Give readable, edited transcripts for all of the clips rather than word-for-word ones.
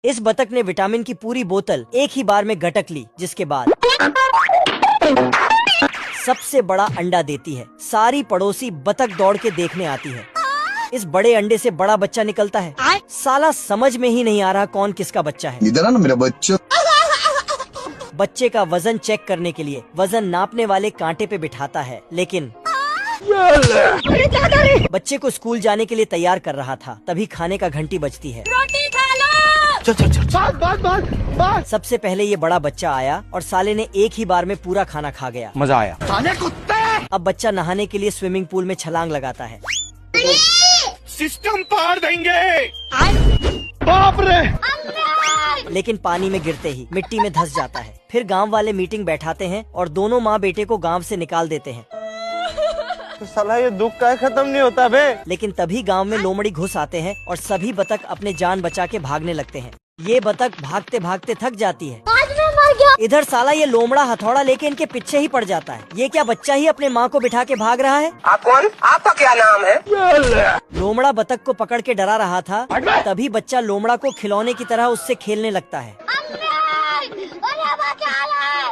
इस बतख ने विटामिन की पूरी बोतल एक ही बार में गटक ली, जिसके बाद सबसे बड़ा अंडा देती है। सारी पड़ोसी बतख दौड़ के देखने आती है। इस बड़े अंडे से बड़ा बच्चा निकलता है। साला समझ में ही नहीं आ रहा कौन किसका बच्चा है। इधर ना मेरा बच्चा। बच्चे का वजन चेक करने के लिए वजन नापने वाले कांटे पे बिठाता है, लेकिन बच्चे को स्कूल जाने के लिए तैयार कर रहा था, तभी खाने का घंटी बजती है। रोटी खा लो। चल। सबसे पहले ये बड़ा बच्चा आया और साले ने एक ही बार में पूरा खाना खा गया। मजा आया। साले कुत्ते। अब बच्चा नहाने के लिए स्विमिंग पूल में छलांग लगाता है। सिस्टम पार देंगे। बाप रे। लेकिन पानी में गिरते ही मिट्टी में धंस जाता है। फिर गांव वाले मीटिंग बैठाते हैं और दोनों माँ बेटे को गांव से निकाल देते हैं। तो साला ये दुख का खत्म नहीं होता बे। लेकिन तभी गांव में लोमड़ी घुस आते हैं और सभी बतख अपने जान बचा के भागने लगते हैं। ये बतख भागते भागते थक जाती है। इधर साला ये लोमड़ा हथौड़ा लेके इनके पीछे ही पड़ जाता है। ये क्या बच्चा ही अपने माँ को बिठा के भाग रहा है? आप कौन? आपका क्या नाम है? लोमड़ा बतख को पकड़ के डरा रहा था, तभी बच्चा लोमड़ा को खिलौने की तरह उससे खेलने लगता है।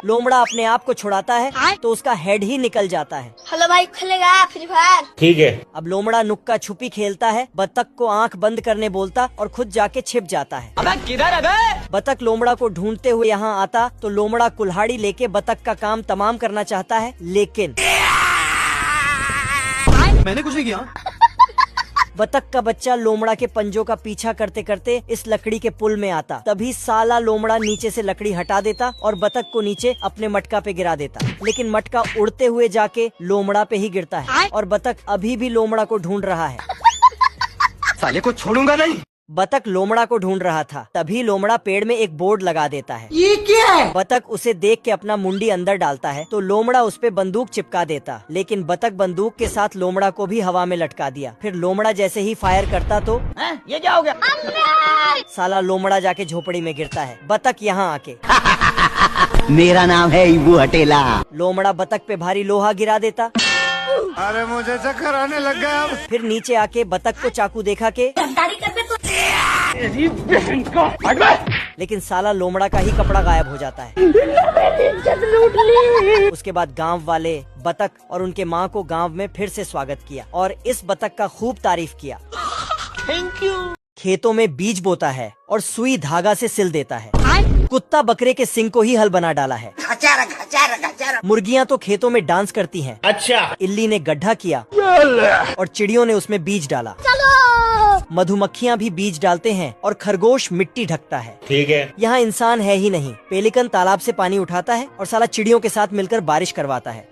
लोमड़ा अपने आप को छुड़ाता है तो उसका हेड ही निकल जाता है। हेलो भाई, खुलेगा फ्री फायर? ठीक है। अब लोमड़ा नुक्का छुपी खेलता है, बतख को आंख बंद करने बोलता और खुद जाके छिप जाता है। अबे किधर है बे? बतख लोमड़ा को ढूंढते हुए यहाँ आता तो लोमड़ा कुल्हाड़ी लेके बतख का काम तमाम करना चाहता है, लेकिन मैंने कुछ नहीं किया। बतख का बच्चा लोमड़ा के पंजों का पीछा करते करते इस लकड़ी के पुल में आता। तभी साला लोमड़ा नीचे से लकड़ी हटा देता और बतख को नीचे अपने मटका पे गिरा देता। लेकिन मटका उड़ते हुए जाके लोमड़ा पे ही गिरता है और बतख अभी भी लोमड़ा को ढूंढ रहा है। साले को छोड़ूंगा नहीं। बतख लोमड़ा को ढूंढ रहा था, तभी लोमड़ा पेड़ में एक बोर्ड लगा देता है। ये क्या है? बतख उसे देख के अपना मुंडी अंदर डालता है तो लोमड़ा उस पे बंदूक चिपका देता, लेकिन बतख बंदूक के साथ लोमड़ा को भी हवा में लटका दिया। फिर लोमड़ा जैसे ही फायर करता तो ये क्या हो गया? साला लोमड़ा जाके झोपड़ी में गिरता है। बतख यहाँ आके मेरा नाम है इबू हटेला। लोमड़ा बतख पे भारी लोहा गिरा देता। अरे मुझे चक्कर आने लग गया अब। फिर नीचे आके बतख को चाकू देखा के लेकिन साला लोमड़ा का ही कपड़ा गायब हो जाता है। उसके बाद गांव वाले बतख और उनके माँ को गांव में फिर से स्वागत किया और इस बतख का खूब तारीफ किया। Thank you. खेतों में बीज बोता है और सुई धागा से सिल देता है। कुत्ता बकरे के सिंग को ही हल बना डाला है। मुर्गियाँ तो खेतों में डांस करती हैं। अच्छा। इल्ली ने गड्ढा किया और चिड़ियों ने उसमें बीज डाला। मधुमक्खियाँ भी बीज डालते हैं और खरगोश मिट्टी ढकता है। ठीक है। यहाँ इंसान है ही नहीं। पेलिकन तालाब से पानी उठाता है और साला चिड़ियों के साथ मिलकर बारिश करवाता है।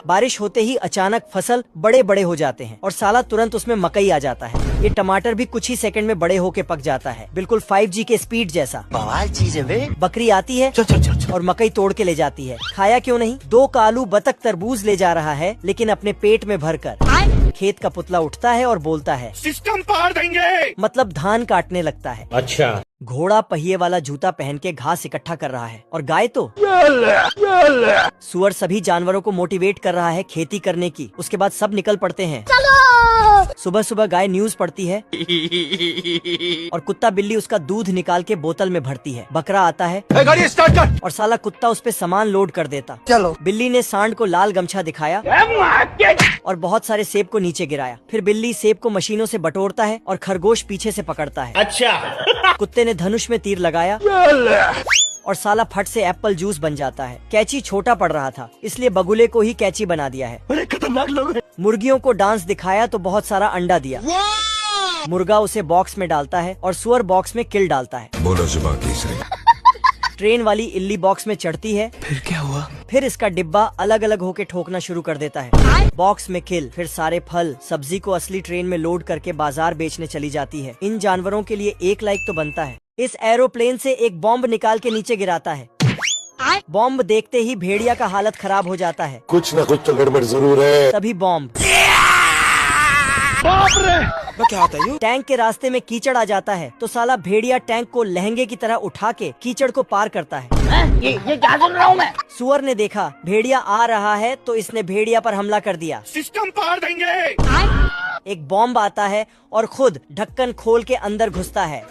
बारिश होते ही अचानक फसल बड़े बड़े हो जाते हैं और साला तुरंत उसमें मकई आ जाता है। ये टमाटर भी कुछ ही सेकंड में बड़े होके पक जाता है, बिल्कुल 5G के स्पीड जैसा। बवाल चीज है बे। बकरी आती है और मकई तोड़ के ले जाती है। खाया क्यों नहीं? 2 कालू बतख तरबूज ले जा रहा है, लेकिन अपने पेट में भरकर। खेत का पुतला उठता है और बोलता है, सिस्टम पार देंगे। मतलब धान काटने लगता है। अच्छा। घोड़ा पहिए वाला जूता पहन के घास इकट्ठा कर रहा है और गाय तो सुअर सभी जानवरों को मोटिवेट कर रहा है खेती करने की। उसके बाद सब निकल पड़ते हैं। सुबह सुबह गाय न्यूज पढ़ती है और कुत्ता बिल्ली उसका दूध निकाल के बोतल में भरती है। बकरा आता है गाड़ी स्टार्ट कर। और साला कुत्ता उस पे सामान लोड कर देता। चलो। बिल्ली ने सांड को लाल गमछा दिखाया और बहुत सारे सेब को नीचे गिराया। फिर बिल्ली सेब को मशीनों से बटोरता है और खरगोश पीछे से पकड़ता है। अच्छा। कुत्ते ने धनुष में तीर लगाया और साला फट से एप्पल जूस बन जाता है। कैची छोटा पड़ रहा था, इसलिए बगुले को ही कैची बना दिया है। बड़े खतरनाक लोग हैं। मुर्गियों को डांस दिखाया तो बहुत सारा अंडा दिया। मुर्गा उसे बॉक्स में डालता है और सुअर बॉक्स में किल डालता है। बोलो जुबान तीसरी। ट्रेन वाली इल्ली बॉक्स में चढ़ती है। फिर क्या हुआ? फिर इसका डिब्बा अलग अलग होके ठोकना शुरू कर देता है। बॉक्स में किल। फिर सारे फल सब्जी को असली ट्रेन में लोड करके बाजार बेचने चली जाती है। इन जानवरों के लिए 1 लाइक तो बनता है। इस एरोप्लेन से एक बॉम्ब निकाल के नीचे गिराता है। बॉम्ब देखते ही भेड़िया का हालत खराब हो जाता है। कुछ न कुछ तो गड़बड़ जरूर है। तभी बॉम्ब क्या होता है? टैंक के रास्ते में कीचड़ आ जाता है तो साला भेड़िया टैंक को लहंगे की तरह उठा के कीचड़ को पार करता है। ये क्या सुन रहा हूँ मैं? सुअर ने देखा भेड़िया आ रहा है तो इसने भेड़िया पर हमला कर दिया। सिस्टम पार देंगे। एक बॉम्ब आता है और खुद ढक्कन खोल के अंदर घुसता है।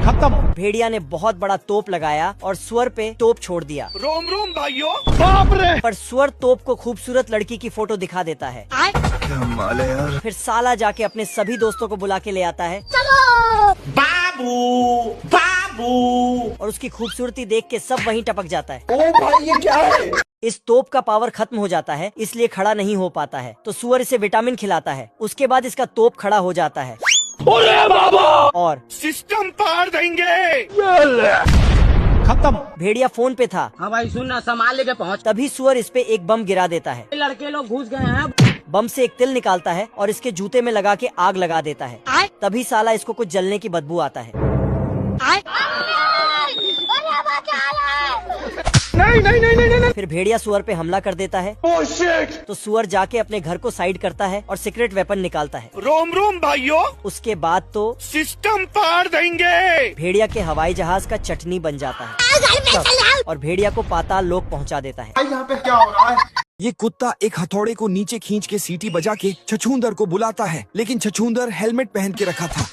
खत्म। भेड़िया ने बहुत बड़ा तोप लगाया और सुअर पे तोप छोड़ दिया। रोम रोम भाइयों। बाप रे। पर सुअर तोप को खूबसूरत लड़की की फोटो दिखा देता है। क्या माल है यार। फिर साला जाके अपने सभी दोस्तों को बुला के ले आता है बाबू बाबू। और उसकी खूबसूरती देख के सब वहीं टपक जाता है। ओ भाई ये क्या है? इस तोप का पावर खत्म हो जाता है, इसलिए खड़ा नहीं हो पाता है। तो सुअर इसे विटामिन खिलाता है। उसके बाद इसका तोप खड़ा हो जाता है अरे बाबा और सिस्टम पार देंगे। खत्म। भेड़िया फोन पे था। हाँ भाई सुन ना, सामान लेके पहुँच। तभी सुअर इस पे एक बम गिरा देता है। लड़के लोग घुस गए हैं। बम से एक तिल निकालता है और इसके जूते में लगा के आग लगा देता है। तभी साला इसको कुछ जलने की बदबू आता है। नहीं। फिर भेड़िया सुअर पे हमला कर देता है। Oh shit. तो सुअर जाके अपने घर को साइड करता है और सीक्रेट वेपन निकालता है। रोम रोम भाइयों। उसके बाद तो सिस्टम पार देंगे। भेड़िया के हवाई जहाज का चटनी बन जाता है और भेड़िया को पाताल लोक पहुंचा देता है। यहाँ पे क्या हो रहा है? ये कुत्ता एक हथौड़े को नीचे खींच के सीटी बजा के छछूंदर को बुलाता है, लेकिन छछूंदर हेलमेट पहन के रखा था।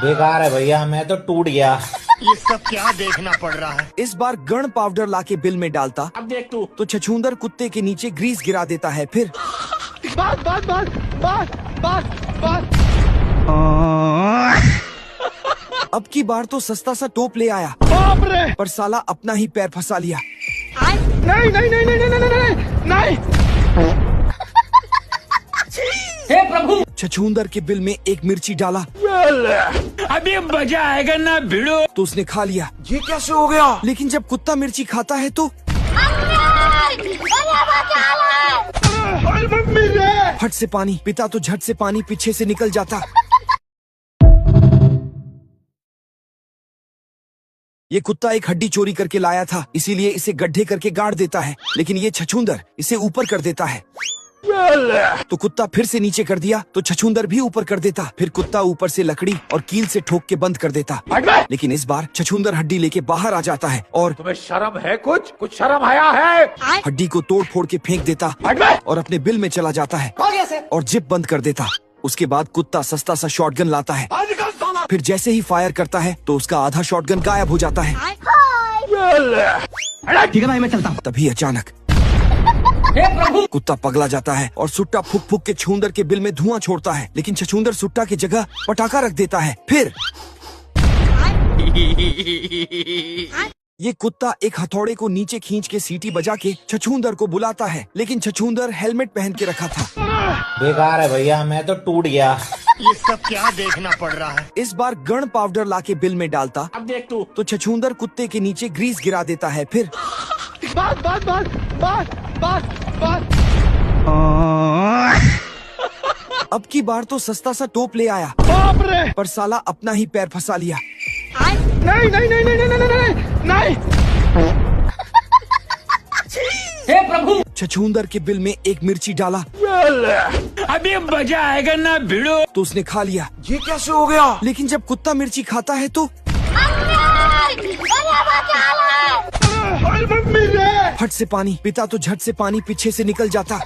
बेकार है भैया, मैं तो टूट गया। ये सब क्या देखना पड़ रहा है? इस बार गण पाउडर लाके बिल में डालता अब देख तू। तो छछूंदर कुत्ते के नीचे ग्रीस गिरा देता है। फिर अब की बार तो सस्ता सा टोप ले आया, बाप रे। पर साला अपना ही पैर फंसा लिया। नहीं। हे प्रभु। छछूंदर के बिल में एक मिर्ची डाला अभी मजा आएगा ना भिड़ो। तो उसने खा लिया। ये कैसे हो गया? लेकिन जब कुत्ता मिर्ची खाता है तो मम्मी रे। फट से पानी। पिता तो झट से पानी पीछे से निकल जाता। ये कुत्ता एक हड्डी चोरी करके लाया था, इसीलिए इसे गड्ढे करके गाड़ देता है, लेकिन ये छछूंदर इसे ऊपर कर देता है। तो कुत्ता फिर से नीचे कर दिया तो छछूंदर भी ऊपर कर देता। फिर कुत्ता ऊपर से लकड़ी और कील से ठोक के बंद कर देता। लेकिन इस बार छछूंदर हड्डी लेके बाहर आ जाता है और तुम्हें शर्म है? कुछ शर्म आया है? हड्डी को तोड़ फोड़ के फेंक देता और अपने बिल में चला जाता है और जिप बंद कर देता। उसके बाद कुत्ता सस्ता सा शॉटगन लाता है। फिर जैसे ही फायर करता है तो उसका आधा शॉटगन गायब हो जाता है। ठीक है भाई, मैं चलता हूँ। तभी अचानक कुत्ता पगला जाता है और सुट्टा फूक फूक के छछूंदर के बिल में धुआं छोड़ता है, लेकिन छछूंदर सुट्टा की जगह पटाखा रख देता है। फिर ये कुत्ता एक हथौड़े को नीचे खींच के सीटी बजा के छछूंदर को बुलाता है, लेकिन छछूंदर हेलमेट पहन के रखा था। बेकार है भैया, मैं तो टूट गया। ये सब क्या देखना पड़ रहा है? इस बार गण पाउडर लाके बिल में डालता अब देख तू। तो छछूंदर कुत्ते के नीचे ग्रीस गिरा देता है। फिर अब की बार तो सस्ता सा टोप ले आया, बाप रे। पर साला अपना ही पैर फंसा लिया। नहीं। हे प्रभु। छछूंदर के बिल में एक मिर्ची डाला अभी मजा आएगा ना भिड़ो। तो उसने खा लिया। ये कैसे हो गया? लेकिन जब कुत्ता मिर्ची खाता है तो मम्मी रे। फट से पानी। पिता तो झट से पानी पीछे से निकल जाता।